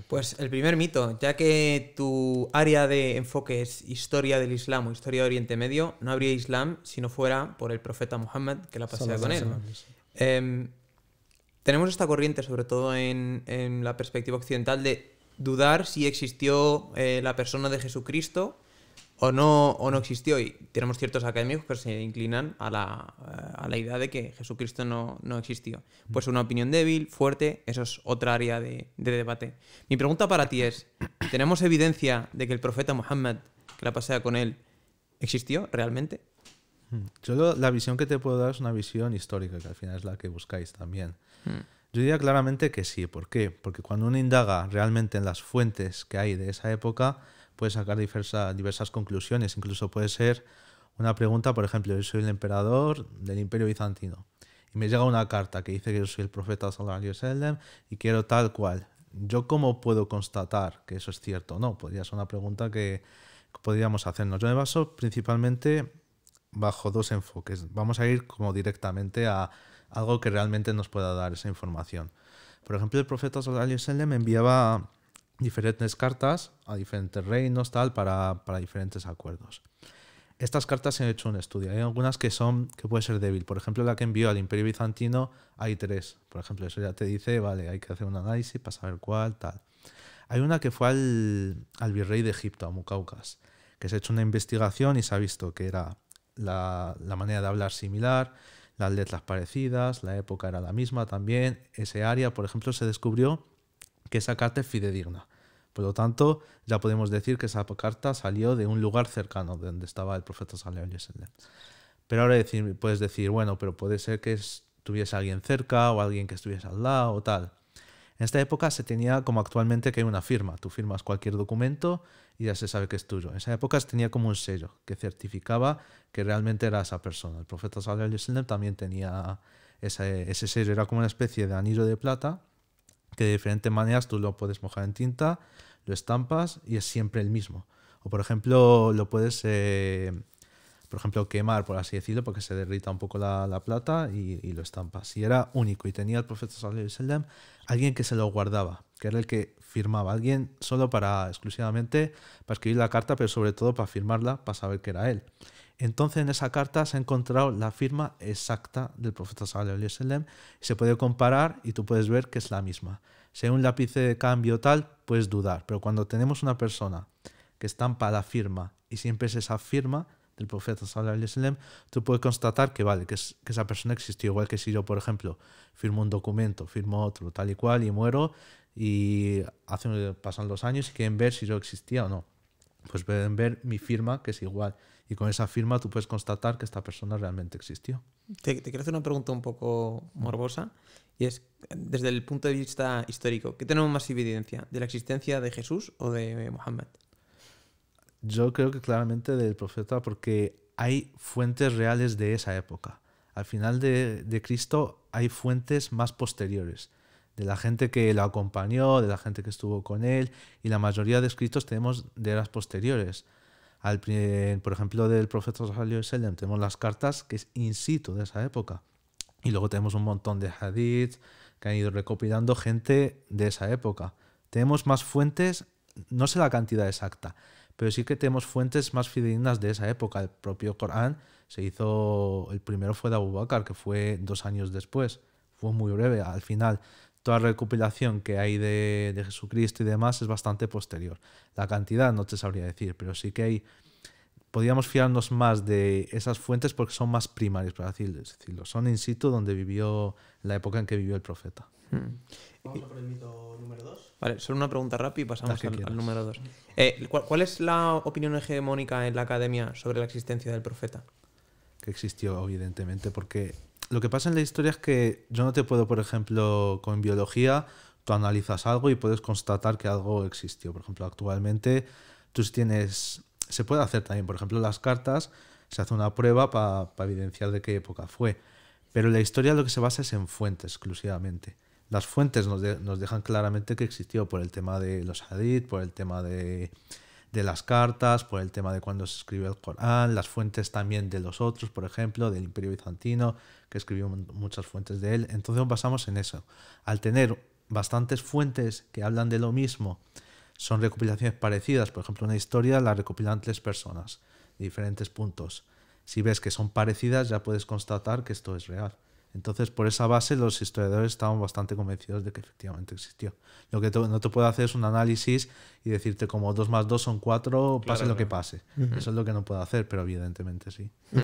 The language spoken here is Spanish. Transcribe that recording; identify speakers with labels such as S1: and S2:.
S1: Pues el primer mito, ya que tu área de enfoque es historia del Islam o historia de Oriente Medio, no habría Islam si no fuera por el profeta Muhammad, que la pasea con él. Tenemos esta corriente, sobre todo en la perspectiva occidental, de dudar si existió la persona de Jesucristo o no existió. Y tenemos ciertos académicos que se inclinan a la idea de que Jesucristo no existió. Pues una opinión débil, fuerte, eso es otra área de debate. Mi pregunta para ti es, ¿tenemos evidencia de que el profeta Muhammad, que la pasea con él, existió realmente?
S2: Yo la visión que te puedo dar es una visión histórica, que al final es la que buscáis también. Yo diría claramente que sí. ¿Por qué? Porque cuando uno indaga realmente en las fuentes que hay de esa época, puede sacar diversas conclusiones. Incluso puede ser una pregunta, por ejemplo, yo soy el emperador del Imperio Bizantino y me llega una carta que dice que yo soy el profeta sallallahu alaihi wasallam y quiero tal cual. ¿Yo cómo puedo constatar que eso es cierto o no? Podría ser una pregunta que podríamos hacernos. Yo me baso principalmente bajo dos enfoques. Vamos a ir como directamente a algo que realmente nos pueda dar esa información. Por ejemplo, el profeta sallallahu alaihi wasallam enviaba diferentes cartas a diferentes reinos para diferentes acuerdos. Estas cartas se han hecho un estudio. Hay algunas que puede ser débil. Por ejemplo, la que envió al Imperio Bizantino hay 3. Por ejemplo, eso ya te dice, vale, hay que hacer un análisis para saber cuál, tal. Hay una que fue al virrey de Egipto, a Mucaucas, que se ha hecho una investigación y se ha visto que era la manera de hablar similar, las letras parecidas, la época era la misma también. Ese área, por ejemplo, se descubrió que esa carta es fidedigna. Por lo tanto, ya podemos decir que esa carta salió de un lugar cercano de donde estaba el profeta sallallahu alaihi wasallam. Pero ahora puedes decir, bueno, pero puede ser que estuviese alguien cerca o alguien que estuviese al lado o tal. En esta época se tenía como actualmente que hay una firma. Tú firmas cualquier documento y ya se sabe que es tuyo. En esa época se tenía como un sello que certificaba que realmente era esa persona. El profeta sallallahu alaihi wasallam también tenía ese sello. Era como una especie de anillo de plata que de diferentes maneras tú lo puedes mojar en tinta, lo estampas y es siempre el mismo. O por ejemplo lo puedes quemar, por así decirlo, porque se derrita un poco la plata y lo estampas. Si era único y tenía el profeta sallallahu alaihi wasallam alguien que se lo guardaba, que era el que firmaba, alguien solo exclusivamente para escribir la carta, pero sobre todo para firmarla, para saber que era él. Entonces en esa carta se ha encontrado la firma exacta del profeta sallallahu alaihi wasallam, se puede comparar y tú puedes ver que es la misma. Si hay un lápiz de cambio tal, puedes dudar, pero cuando tenemos una persona que estampa la firma y siempre es esa firma del profeta sallallahu alaihi wasallam, tú puedes constatar que vale, que esa persona existió. Igual que si yo, por ejemplo, firmo un documento, firmo otro, tal y cual, y muero, y pasan los años y quieren ver si yo existía o no. Pues pueden ver mi firma, que es igual. Y con esa firma tú puedes constatar que esta persona realmente existió.
S1: Te quiero hacer una pregunta un poco morbosa, y es, desde el punto de vista histórico, ¿qué tenemos más evidencia? ¿De la existencia de Jesús o de Muhammad?
S2: Yo creo que claramente del profeta, porque hay fuentes reales de esa época. Al final de Cristo hay fuentes más posteriores, de la gente que lo acompañó, de la gente que estuvo con él, y la mayoría de escritos tenemos de eras posteriores. Por ejemplo, del profeta sallallahu alaihi wasallam tenemos las cartas que es in situ de esa época. Y luego tenemos un montón de hadiths que han ido recopilando gente de esa época. Tenemos más fuentes, no sé la cantidad exacta, pero sí que tenemos fuentes más fidedignas de esa época. El propio Corán el primero fue de Abu Bakr, que fue 2 años después. Fue muy breve. Al final, toda la recopilación que hay de Jesucristo y demás es bastante posterior. La cantidad no te sabría decir, pero sí que podríamos fiarnos más de esas fuentes porque son más primarias, por así decirlo. Son in situ donde vivió, la época en que vivió el profeta.
S3: Vamos a por el mito número 2.
S1: Vale, solo una pregunta rápida y pasamos al número 2.
S2: Mm.
S1: ¿Cuál es la opinión hegemónica en la academia sobre la existencia del profeta?
S2: Que existió, evidentemente, porque lo que pasa en la historia es que yo no te puedo, por ejemplo, con biología, tú analizas algo y puedes constatar que algo existió. Por ejemplo, actualmente se puede hacer también, por ejemplo, las cartas, se hace una prueba para evidenciar de qué época fue. Pero la historia lo que se basa es en fuentes exclusivamente. Las fuentes nos dejan claramente que existió por el tema de los hadith, por el tema de las cartas, por el tema de cuando se escribió el Corán, las fuentes también de los otros, por ejemplo, del Imperio Bizantino, que escribió muchas fuentes de él. Entonces nos basamos en eso. Al tener bastantes fuentes que hablan de lo mismo son recopilaciones parecidas, por ejemplo, una historia la recopilan 3 personas de diferentes puntos. Si ves que son parecidas, ya puedes constatar que esto es real. Entonces, por esa base, los historiadores estaban bastante convencidos de que efectivamente existió. Lo que no te puedo hacer es un análisis y decirte como 2 más 2 son 4, pase lo que pase. Eso es lo que no puedo hacer, pero evidentemente sí.